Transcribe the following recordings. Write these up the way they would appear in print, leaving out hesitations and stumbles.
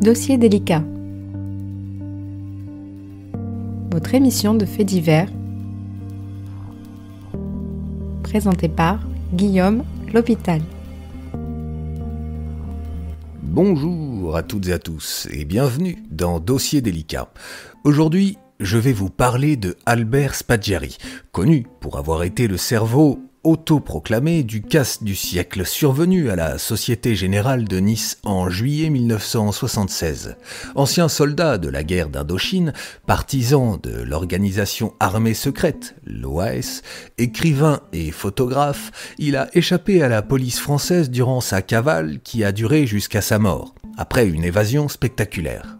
Dossier délicat. Votre émission de faits divers, présentée par Guillaume L'Hôpital. Bonjour à toutes et à tous et bienvenue dans Dossier délicat. Aujourd'hui, je vais vous parler de Albert Spaggiari, connu pour avoir été le cerveau autoproclamé du casse du siècle survenu à la Société Générale de Nice en juillet 1976. Ancien soldat de la guerre d'Indochine, partisan de l'organisation armée secrète, l'OAS, écrivain et photographe, il a échappé à la police française durant sa cavale qui a duré jusqu'à sa mort, après une évasion spectaculaire.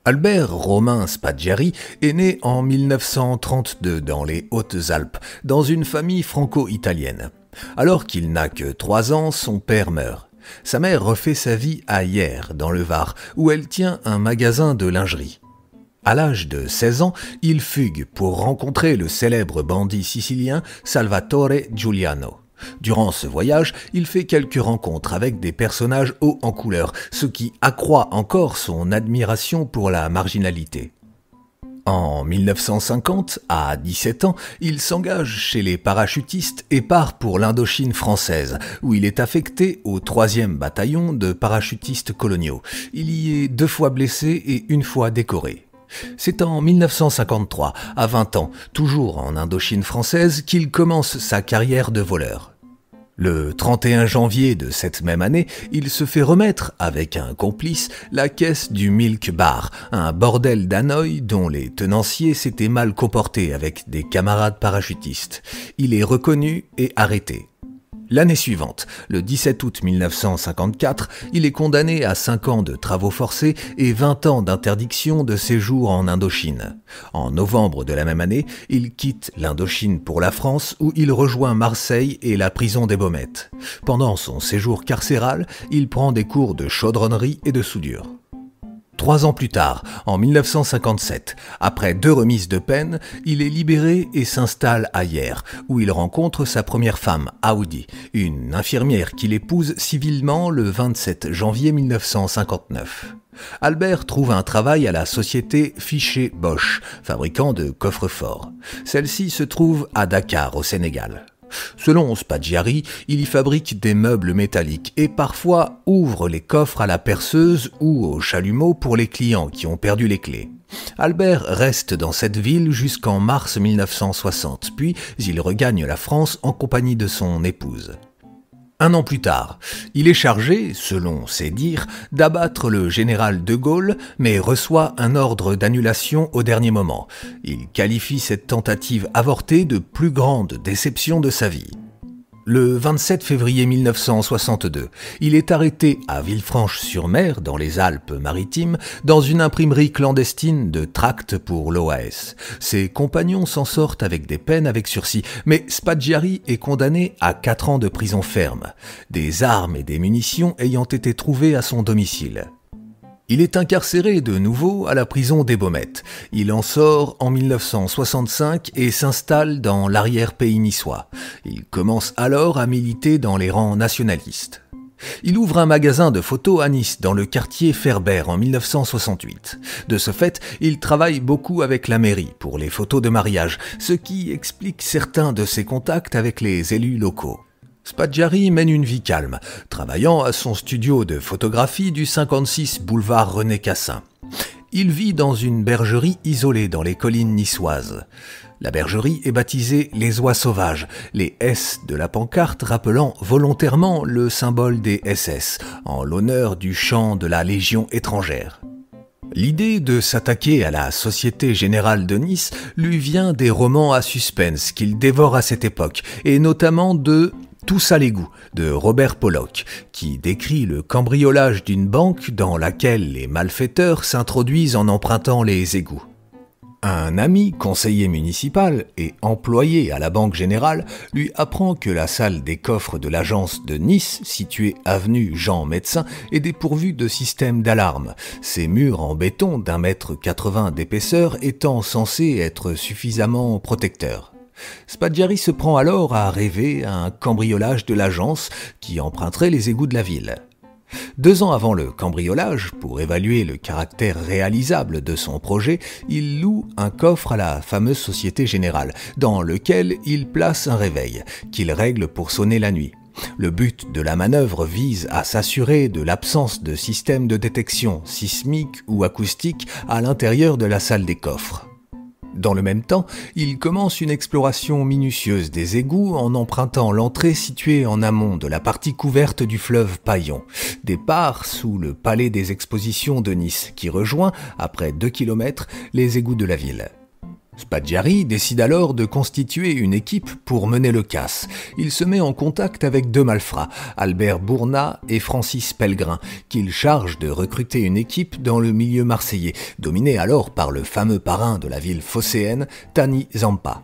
Albert Romain Spaggiari est né en 1932 dans les Hautes-Alpes, dans une famille franco-italienne. Alors qu'il n'a que 3 ans, son père meurt. Sa mère refait sa vie à Hyères, dans le Var, où elle tient un magasin de lingerie. À l'âge de 16 ans, il fugue pour rencontrer le célèbre bandit sicilien Salvatore Giuliano. Durant ce voyage, il fait quelques rencontres avec des personnages hauts en couleur, ce qui accroît encore son admiration pour la marginalité. En 1950, à 17 ans, il s'engage chez les parachutistes et part pour l'Indochine française, où il est affecté au 3e bataillon de parachutistes coloniaux. Il y est 2 fois blessé et 1 fois décoré. C'est en 1953, à 20 ans, toujours en Indochine française, qu'il commence sa carrière de voleur. Le 31 janvier de cette même année, il se fait remettre, avec un complice, la caisse du Milk Bar, un bordel d'Hanoï dont les tenanciers s'étaient mal comportés avec des camarades parachutistes. Il est reconnu et arrêté. L'année suivante, le 17 août 1954, il est condamné à 5 ans de travaux forcés et 20 ans d'interdiction de séjour en Indochine. En novembre de la même année, il quitte l'Indochine pour la France où il rejoint Marseille et la prison des Baumettes. Pendant son séjour carcéral, il prend des cours de chaudronnerie et de soudure. 3 ans plus tard, en 1957, après 2 remises de peine, il est libéré et s'installe à Hyères, où il rencontre sa première femme, Aoudi, une infirmière qu'il épouse civilement le 27 janvier 1959. Albert trouve un travail à la société Fichet-Bosch, fabricant de coffres-forts. Celle-ci se trouve à Dakar, au Sénégal. Selon Spaggiari, il y fabrique des meubles métalliques et parfois ouvre les coffres à la perceuse ou au chalumeau pour les clients qui ont perdu les clés. Albert reste dans cette ville jusqu'en mars 1960, puis il regagne la France en compagnie de son épouse. 1 an plus tard, il est chargé, selon ses dires, d'abattre le général de Gaulle, mais reçoit un ordre d'annulation au dernier moment. Il qualifie cette tentative avortée de plus grande déception de sa vie. Le 27 février 1962, il est arrêté à Villefranche-sur-Mer, dans les Alpes-Maritimes, dans une imprimerie clandestine de tracts pour l'OAS. Ses compagnons s'en sortent avec des peines avec sursis, mais Spaggiari est condamné à 4 ans de prison ferme, des armes et des munitions ayant été trouvées à son domicile. Il est incarcéré de nouveau à la prison des Baumettes. Il en sort en 1965 et s'installe dans l'arrière-pays niçois. Il commence alors à militer dans les rangs nationalistes. Il ouvre un magasin de photos à Nice, dans le quartier Ferber, en 1968. De ce fait, il travaille beaucoup avec la mairie pour les photos de mariage, ce qui explique certains de ses contacts avec les élus locaux. Spaggiari mène une vie calme, travaillant à son studio de photographie du 56 boulevard René Cassin. Il vit dans une bergerie isolée dans les collines niçoises. La bergerie est baptisée les oies sauvages, les S de la pancarte rappelant volontairement le symbole des SS, en l'honneur du chant de la Légion étrangère. L'idée de s'attaquer à la Société Générale de Nice lui vient des romans à suspense qu'il dévore à cette époque, et notamment de Tous à l'égout de Robert Pollock, qui décrit le cambriolage d'une banque dans laquelle les malfaiteurs s'introduisent en empruntant les égouts. Un ami, conseiller municipal et employé à la Banque Générale, lui apprend que la salle des coffres de l'agence de Nice, située avenue Jean Médecin, est dépourvue de système d'alarme, ses murs en béton d'1,80 m d'épaisseur étant censés être suffisamment protecteurs. Spaggiari se prend alors à rêver à un cambriolage de l'agence qui emprunterait les égouts de la ville. 2 ans avant le cambriolage, pour évaluer le caractère réalisable de son projet, il loue un coffre à la fameuse Société Générale, dans lequel il place un réveil, qu'il règle pour sonner la nuit. Le but de la manœuvre vise à s'assurer de l'absence de système de détection sismique ou acoustique à l'intérieur de la salle des coffres. Dans le même temps, il commence une exploration minutieuse des égouts en empruntant l'entrée située en amont de la partie couverte du fleuve Paillon, départ sous le palais des expositions de Nice, qui rejoint, après 2 km, les égouts de la ville. Spaggiari décide alors de constituer une équipe pour mener le casse. Il se met en contact avec 2 malfrats, Albert Bournat et Francis Pellegrin, qu'il charge de recruter une équipe dans le milieu marseillais, dominé alors par le fameux parrain de la ville phocéenne, Tani Zampa.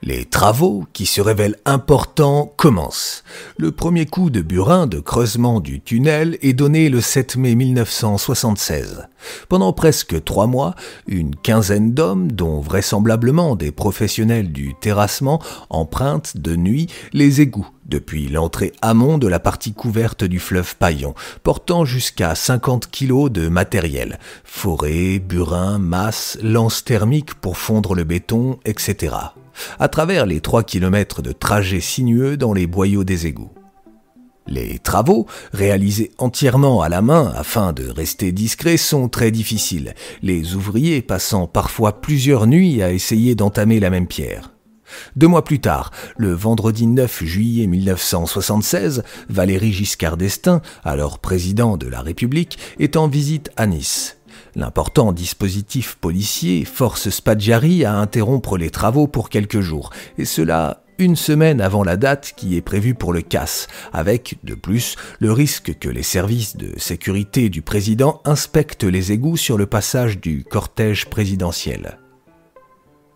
Les travaux, qui se révèlent importants, commencent. Le premier coup de burin de creusement du tunnel est donné le 7 mai 1976. Pendant presque 3 mois, une quinzaine d'hommes, dont vraisemblablement des professionnels du terrassement, empruntent de nuit les égouts depuis l'entrée amont de la partie couverte du fleuve Paillon, portant jusqu'à 50 kg de matériel, forêt, burin, masse, lance thermique pour fondre le béton, etc. à travers les 3 km de trajet sinueux dans les boyaux des égouts. Les travaux, réalisés entièrement à la main afin de rester discrets, sont très difficiles, les ouvriers passant parfois plusieurs nuits à essayer d'entamer la même pierre. 2 mois plus tard, le vendredi 9 juillet 1976, Valéry Giscard d'Estaing, alors président de la République, est en visite à Nice. L'important dispositif policier force Spaggiari à interrompre les travaux pour quelques jours, et cela 1 semaine avant la date qui est prévue pour le casse, avec, de plus, le risque que les services de sécurité du président inspectent les égouts sur le passage du cortège présidentiel.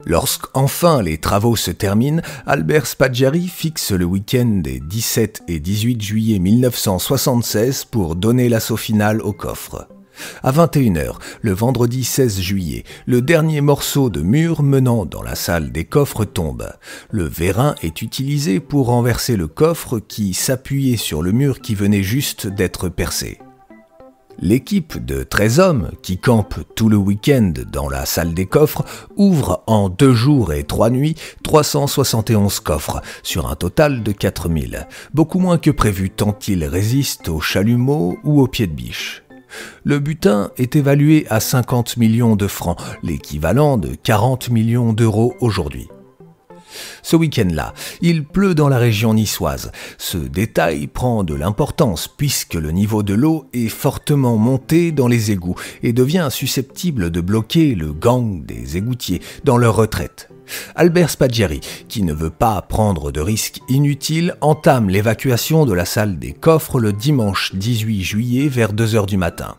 Lorsqu'enfin les travaux se terminent, Albert Spaggiari fixe le week-end des 17 et 18 juillet 1976 pour donner l'assaut final au coffre. À 21h, le vendredi 16 juillet, le dernier morceau de mur menant dans la salle des coffres tombe. Le vérin est utilisé pour renverser le coffre qui s'appuyait sur le mur qui venait juste d'être percé. L'équipe de 13 hommes, qui campe tout le week-end dans la salle des coffres, ouvre en 2 jours et 3 nuits 371 coffres, sur un total de 4000, beaucoup moins que prévu tant ils résistent aux chalumeaux ou aux pieds de biche. Le butin est évalué à 50 millions de francs, l'équivalent de 40 millions d'euros aujourd'hui. Ce week-end-là, il pleut dans la région niçoise. Ce détail prend de l'importance puisque le niveau de l'eau est fortement monté dans les égouts et devient susceptible de bloquer le gang des égoutiers dans leur retraite. Albert Spaggiari, qui ne veut pas prendre de risques inutiles, entame l'évacuation de la salle des coffres le dimanche 18 juillet vers 2 h du matin.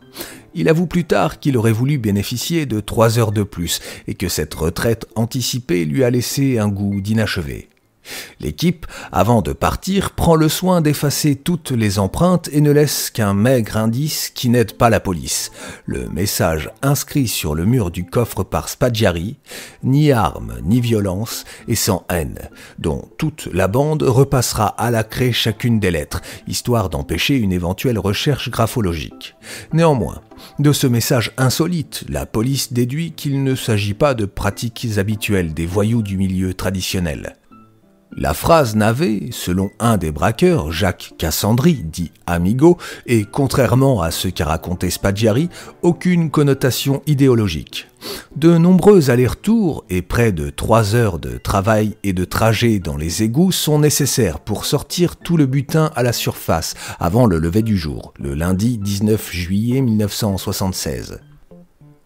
Il avoue plus tard qu'il aurait voulu bénéficier de 3 heures de plus et que cette retraite anticipée lui a laissé un goût d'inachevé. L'équipe, avant de partir, prend le soin d'effacer toutes les empreintes et ne laisse qu'un maigre indice qui n'aide pas la police. Le message inscrit sur le mur du coffre par Spaggiari, « Ni armes, ni violence et sans haine », dont toute la bande repassera à la craie chacune des lettres, histoire d'empêcher une éventuelle recherche graphologique. Néanmoins, de ce message insolite, la police déduit qu'il ne s'agit pas de pratiques habituelles des voyous du milieu traditionnel. La phrase n'avait, selon un des braqueurs, Jacques Cassandri, dit Amigo, et contrairement à ce qu'a raconté Spaggiari, aucune connotation idéologique. De nombreux allers-retours et près de 3 heures de travail et de trajet dans les égouts sont nécessaires pour sortir tout le butin à la surface avant le lever du jour, le lundi 19 juillet 1976.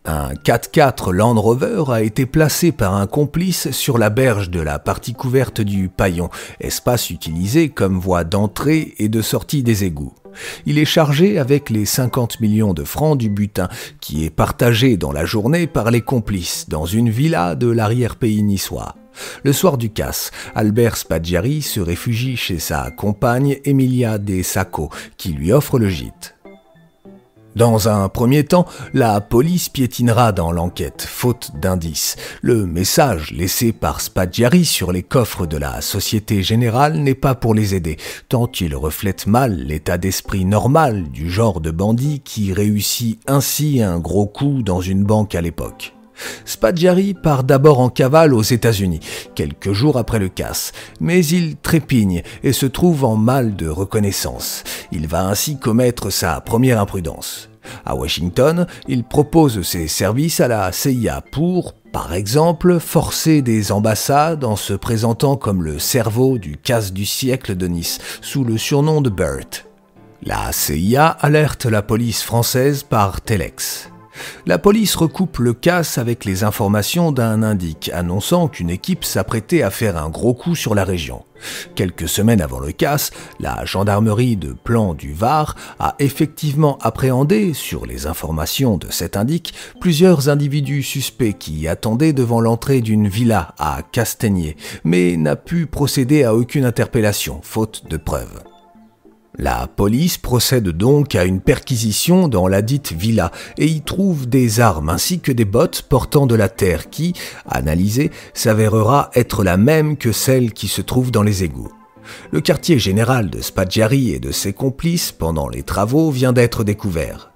Un 4x4 Land Rover a été placé par un complice sur la berge de la partie couverte du Paillon, espace utilisé comme voie d'entrée et de sortie des égouts. Il est chargé avec les 50 millions de francs du butin, qui est partagé dans la journée par les complices dans une villa de l'arrière-pays niçois. Le soir du casse, Albert Spaggiari se réfugie chez sa compagne Emilia De Sacco, qui lui offre le gîte. Dans un premier temps, la police piétinera dans l'enquête, faute d'indices. Le message laissé par Spaggiari sur les coffres de la Société Générale n'est pas pour les aider, tant il reflète mal l'état d'esprit normal du genre de bandit qui réussit ainsi un gros coup dans une banque à l'époque. Spaggiari part d'abord en cavale aux États-Unis, quelques jours après le casse, mais il trépigne et se trouve en mal de reconnaissance. Il va ainsi commettre sa première imprudence. À Washington, il propose ses services à la CIA pour, par exemple, forcer des ambassades en se présentant comme le cerveau du casse du siècle de Nice, sous le surnom de Burt. La CIA alerte la police française par téléx. La police recoupe le casse avec les informations d'un indique annonçant qu'une équipe s'apprêtait à faire un gros coup sur la région. Quelques semaines avant le casse, la gendarmerie de Plan du Var a effectivement appréhendé, sur les informations de cet indique, plusieurs individus suspects qui attendaient devant l'entrée d'une villa à Castagnier, mais n'a pu procéder à aucune interpellation, faute de preuves. La police procède donc à une perquisition dans la dite villa et y trouve des armes ainsi que des bottes portant de la terre qui, analysée, s'avérera être la même que celle qui se trouve dans les égouts. Le quartier général de Spaggiari et de ses complices pendant les travaux vient d'être découvert.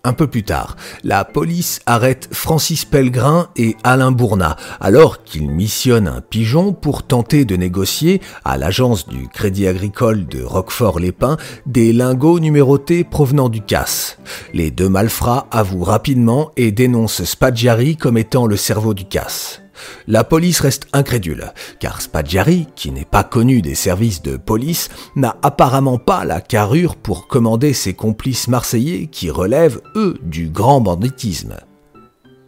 Un peu plus tard, la police arrête Francis Pellegrin et Alain Bournat, alors qu'ils missionnent un pigeon pour tenter de négocier, à l'agence du Crédit Agricole de Roquefort-les-Pins, des lingots numérotés provenant du casse. Les deux malfrats avouent rapidement et dénoncent Spaggiari comme étant le cerveau du casse. La police reste incrédule, car Spaggiari, qui n'est pas connu des services de police, n'a apparemment pas la carrure pour commander ses complices marseillais qui relèvent, eux, du grand banditisme.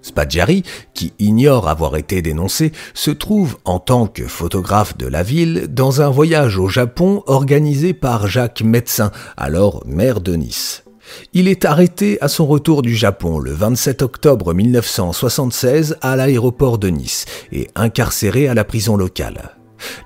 Spaggiari, qui ignore avoir été dénoncé, se trouve, en tant que photographe de la ville, dans un voyage au Japon organisé par Jacques Médecin, alors maire de Nice. Il est arrêté à son retour du Japon le 27 octobre 1976 à l'aéroport de Nice et incarcéré à la prison locale.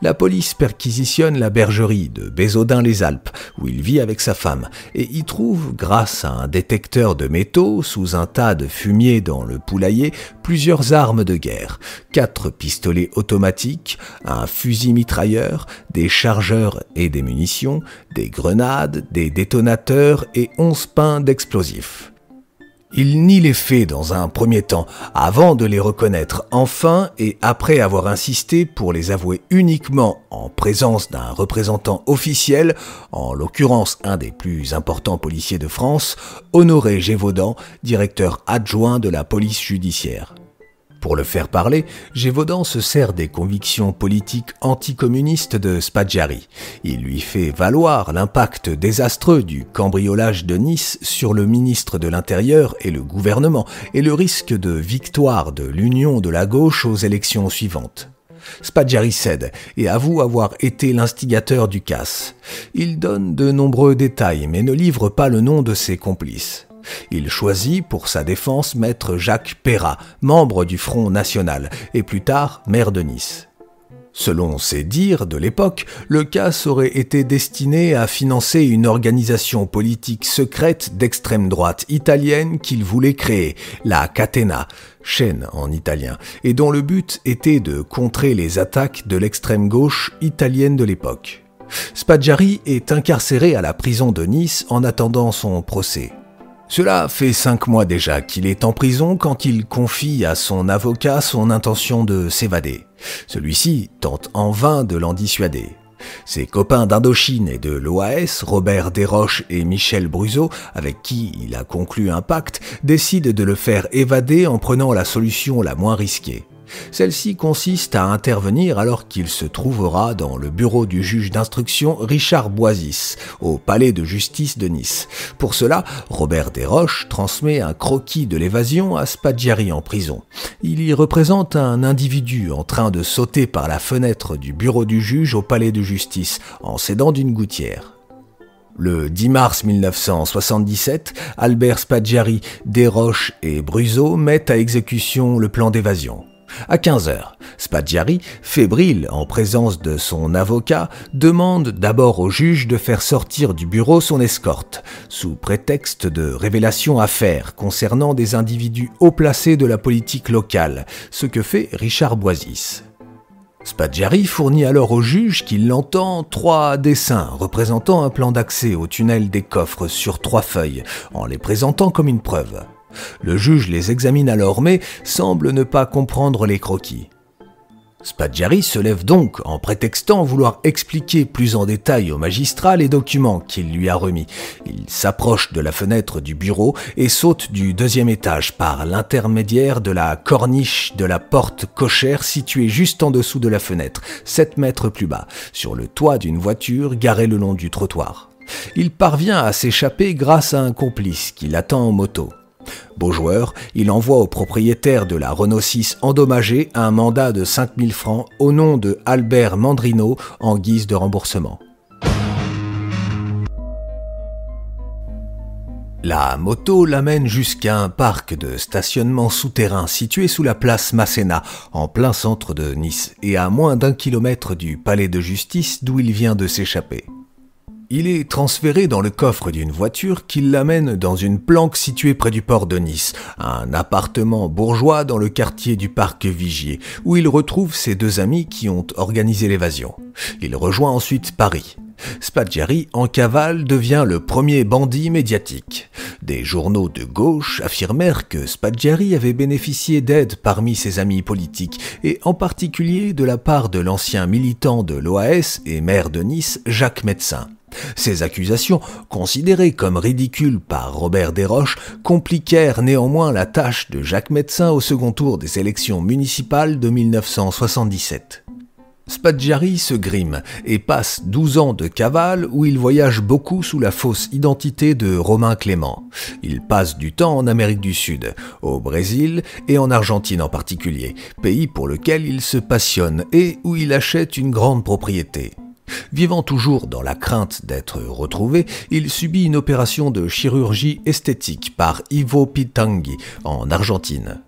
La police perquisitionne la bergerie de Bézaudun-les-Alpes, où il vit avec sa femme, et y trouve, grâce à un détecteur de métaux sous un tas de fumier dans le poulailler, plusieurs armes de guerre, 4 pistolets automatiques, un fusil mitrailleur, des chargeurs et des munitions, des grenades, des détonateurs et 11 pains d'explosifs. Il nie les faits dans un premier temps, avant de les reconnaître enfin et après avoir insisté pour les avouer uniquement en présence d'un représentant officiel, en l'occurrence un des plus importants policiers de France, Honoré Gévaudan, directeur adjoint de la police judiciaire. Pour le faire parler, Gévaudan se sert des convictions politiques anticommunistes de Spaggiari. Il lui fait valoir l'impact désastreux du cambriolage de Nice sur le ministre de l'Intérieur et le gouvernement et le risque de victoire de l'Union de la gauche aux élections suivantes. Spaggiari cède et avoue avoir été l'instigateur du casse. Il donne de nombreux détails mais ne livre pas le nom de ses complices. Il choisit pour sa défense maître Jacques Perrat, membre du Front National, et plus tard maire de Nice. Selon ses dires de l'époque, le casse aurait été destiné à financer une organisation politique secrète d'extrême droite italienne qu'il voulait créer, la Catena, chaîne en italien, et dont le but était de contrer les attaques de l'extrême gauche italienne de l'époque. Spaggiari est incarcéré à la prison de Nice en attendant son procès. Cela fait 5 mois déjà qu'il est en prison quand il confie à son avocat son intention de s'évader. Celui-ci tente en vain de l'en dissuader. Ses copains d'Indochine et de l'OAS, Robert Desroches et Michel Bruzo, avec qui il a conclu un pacte, décident de le faire évader en prenant la solution la moins risquée. Celle-ci consiste à intervenir alors qu'il se trouvera dans le bureau du juge d'instruction Richard Boisis, au palais de justice de Nice. Pour cela, Robert Desroches transmet un croquis de l'évasion à Spaggiari en prison. Il y représente un individu en train de sauter par la fenêtre du bureau du juge au palais de justice, en s'aidant d'une gouttière. Le 10 mars 1977, Albert Spaggiari, Desroches et Bruzo mettent à exécution le plan d'évasion. À 15 heures, Spaggiari, fébrile en présence de son avocat, demande d'abord au juge de faire sortir du bureau son escorte, sous prétexte de révélations à faire concernant des individus haut placés de la politique locale, ce que fait Richard Boisis. Spaggiari fournit alors au juge qu'il entend 3 dessins représentant un plan d'accès au tunnel des coffres sur 3 feuilles, en les présentant comme une preuve. Le juge les examine alors mais semble ne pas comprendre les croquis. Spaggiari se lève donc en prétextant vouloir expliquer plus en détail au magistrat les documents qu'il lui a remis. Il s'approche de la fenêtre du bureau et saute du 2e étage par l'intermédiaire de la corniche de la porte cochère située juste en dessous de la fenêtre, 7 mètres plus bas, sur le toit d'une voiture garée le long du trottoir. Il parvient à s'échapper grâce à un complice qui l'attend en moto. Beau joueur, il envoie au propriétaire de la Renault 6 endommagée un mandat de 5 000 francs au nom de Albert Mandrino en guise de remboursement. La moto l'amène jusqu'à un parc de stationnement souterrain situé sous la place Masséna, en plein centre de Nice, et à moins d'1 kilomètre du palais de justice d'où il vient de s'échapper. Il est transféré dans le coffre d'une voiture qui l'amène dans une planque située près du port de Nice, un appartement bourgeois dans le quartier du parc Vigier, où il retrouve ses 2 amis qui ont organisé l'évasion. Il rejoint ensuite Paris. Spaggiari, en cavale, devient le premier bandit médiatique. Des journaux de gauche affirmèrent que Spaggiari avait bénéficié d'aide parmi ses amis politiques, et en particulier de la part de l'ancien militant de l'OAS et maire de Nice, Jacques Médecin. Ces accusations, considérées comme ridicules par Robert Desroches, compliquèrent néanmoins la tâche de Jacques Médecin au second tour des élections municipales de 1977. Spaggiari se grime et passe 12 ans de cavale où il voyage beaucoup sous la fausse identité de Romain Clément. Il passe du temps en Amérique du Sud, au Brésil et en Argentine en particulier, pays pour lequel il se passionne et où il achète une grande propriété. Vivant toujours dans la crainte d'être retrouvé, il subit une opération de chirurgie esthétique par Ivo Pitangui en Argentine.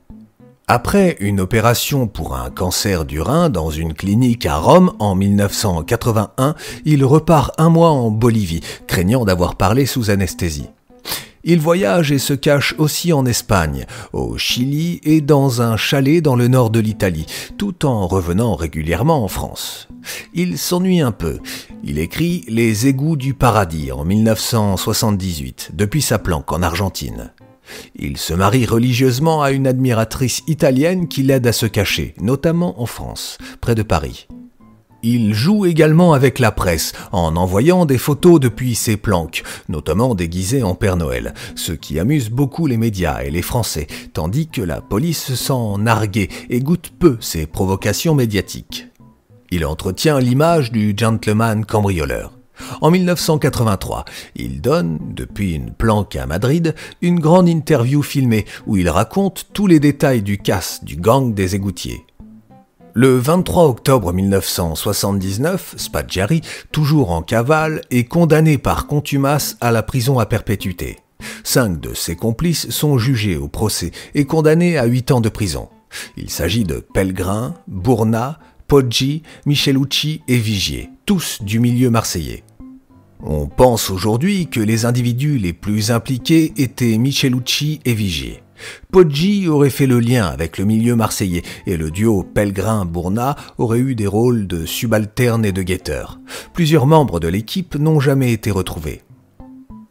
Après une opération pour un cancer du rein dans une clinique à Rome en 1981, il repart 1 mois en Bolivie, craignant d'avoir parlé sous anesthésie. Il voyage et se cache aussi en Espagne, au Chili et dans un chalet dans le nord de l'Italie, tout en revenant régulièrement en France. Il s'ennuie un peu. Il écrit « Les égouts du paradis » en 1978, depuis sa planque en Argentine. Il se marie religieusement à une admiratrice italienne qui l'aide à se cacher, notamment en France, près de Paris. Il joue également avec la presse, en envoyant des photos depuis ses planques, notamment déguisé en Père Noël, ce qui amuse beaucoup les médias et les Français, tandis que la police se sent narguée et goûte peu ses provocations médiatiques. Il entretient l'image du gentleman cambrioleur. En 1983, il donne, depuis une planque à Madrid, une grande interview filmée où il raconte tous les détails du casse du gang des égoutiers. Le 23 octobre 1979, Spaggiari, toujours en cavale, est condamné par contumace à la prison à perpétuité. 5 de ses complices sont jugés au procès et condamnés à 8 ans de prison. Il s'agit de Pellegrin, Bourna, Poggi, Michelucci et Vigier, tous du milieu marseillais. On pense aujourd'hui que les individus les plus impliqués étaient Michelucci et Vigier. Poggi aurait fait le lien avec le milieu marseillais et le duo Pellegrin-Bourna aurait eu des rôles de subalternes et de guetteurs. Plusieurs membres de l'équipe n'ont jamais été retrouvés.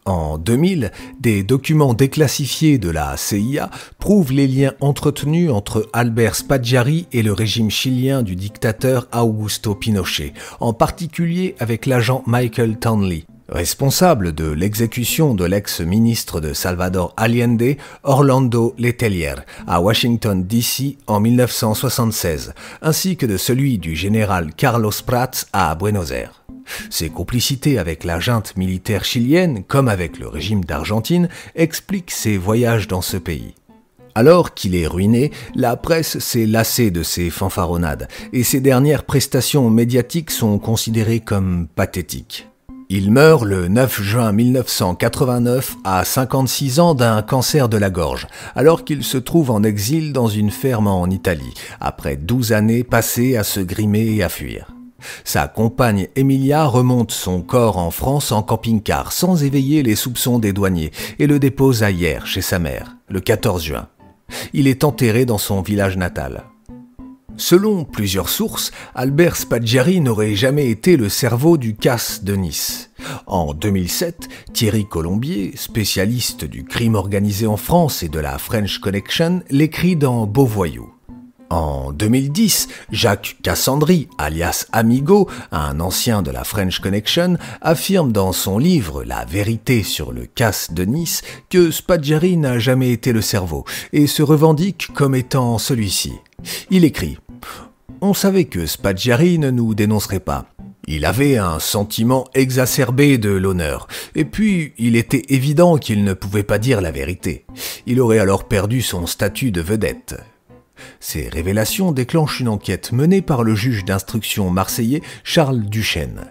En 2000, des documents déclassifiés de la CIA prouvent les liens entretenus entre Albert Spaggiari et le régime chilien du dictateur Augusto Pinochet, en particulier avec l'agent Michael Townley, responsable de l'exécution de l'ex-ministre de Salvador Allende, Orlando Letelier, à Washington D.C. en 1976, ainsi que de celui du général Carlos Prats à Buenos Aires. Ses complicités avec la junte militaire chilienne, comme avec le régime d'Argentine, expliquent ses voyages dans ce pays. Alors qu'il est ruiné, la presse s'est lassée de ses fanfaronnades, et ses dernières prestations médiatiques sont considérées comme pathétiques. Il meurt le 9 juin 1989 à 56 ans d'un cancer de la gorge, alors qu'il se trouve en exil dans une ferme en Italie, après 12 années passées à se grimer et à fuir. Sa compagne Emilia remonte son corps en France en camping-car sans éveiller les soupçons des douaniers et le dépose à Hyères chez sa mère, le 14 juin. Il est enterré dans son village natal. Selon plusieurs sources, Albert Spaggiari n'aurait jamais été le cerveau du casse de Nice. En 2007, Thierry Colombier, spécialiste du crime organisé en France et de la French Connection, l'écrit dans Beau Voyou. En 2010, Jacques Cassandry, alias Amigo, un ancien de la French Connection, affirme dans son livre La vérité sur le casse de Nice que Spaggiari n'a jamais été le cerveau et se revendique comme étant celui-ci. Il écrit « On savait que Spaggiari ne nous dénoncerait pas. Il avait un sentiment exacerbé de l'honneur, et puis il était évident qu'il ne pouvait pas dire la vérité. Il aurait alors perdu son statut de vedette. » Ces révélations déclenchent une enquête menée par le juge d'instruction marseillais Charles Duchesne.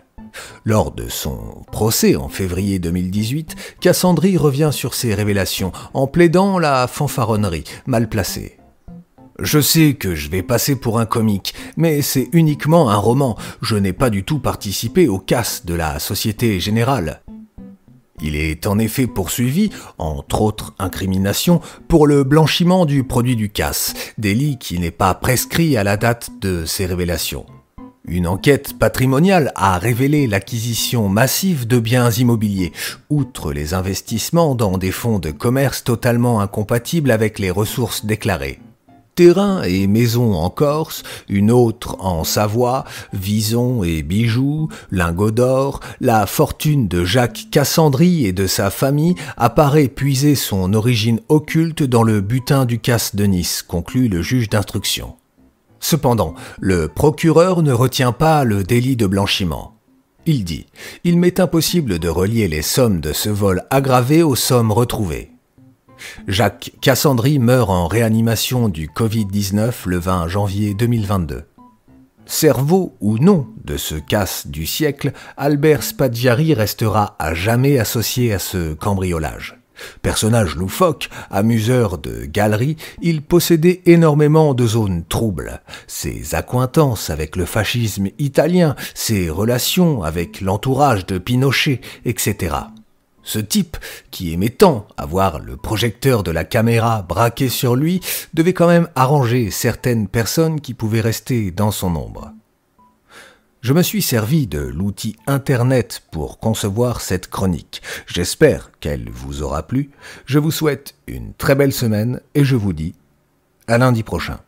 Lors de son procès en février 2018, Cassandry revient sur ces révélations en plaidant la fanfaronnerie mal placée. « Je sais que je vais passer pour un comique, mais c'est uniquement un roman. Je n'ai pas du tout participé au casse de la Société Générale. » Il est en effet poursuivi, entre autres incriminations, pour le blanchiment du produit du casse, délit qui n'est pas prescrit à la date de ces révélations. Une enquête patrimoniale a révélé l'acquisition massive de biens immobiliers, outre les investissements dans des fonds de commerce totalement incompatibles avec les ressources déclarées. Terrains et maisons en Corse, une autre en Savoie, visons et bijoux, lingots d'or, la fortune de Jacques Cassandry et de sa famille apparaît puiser son origine occulte dans le butin du casse de Nice, conclut le juge d'instruction. Cependant, le procureur ne retient pas le délit de blanchiment. Il dit « Il m'est impossible de relier les sommes de ce vol aggravé aux sommes retrouvées. » Jacques Cassandry meurt en réanimation du Covid-19 le 20 janvier 2022. Cerveau ou non de ce casse du siècle, Albert Spaggiari restera à jamais associé à ce cambriolage. Personnage loufoque, amuseur de galeries, il possédait énormément de zones troubles. Ses accointances avec le fascisme italien, ses relations avec l'entourage de Pinochet, etc. Ce type, qui aimait tant avoir le projecteur de la caméra braqué sur lui, devait quand même arranger certaines personnes qui pouvaient rester dans son ombre. Je me suis servi de l'outil Internet pour concevoir cette chronique. J'espère qu'elle vous aura plu. Je vous souhaite une très belle semaine et je vous dis à lundi prochain.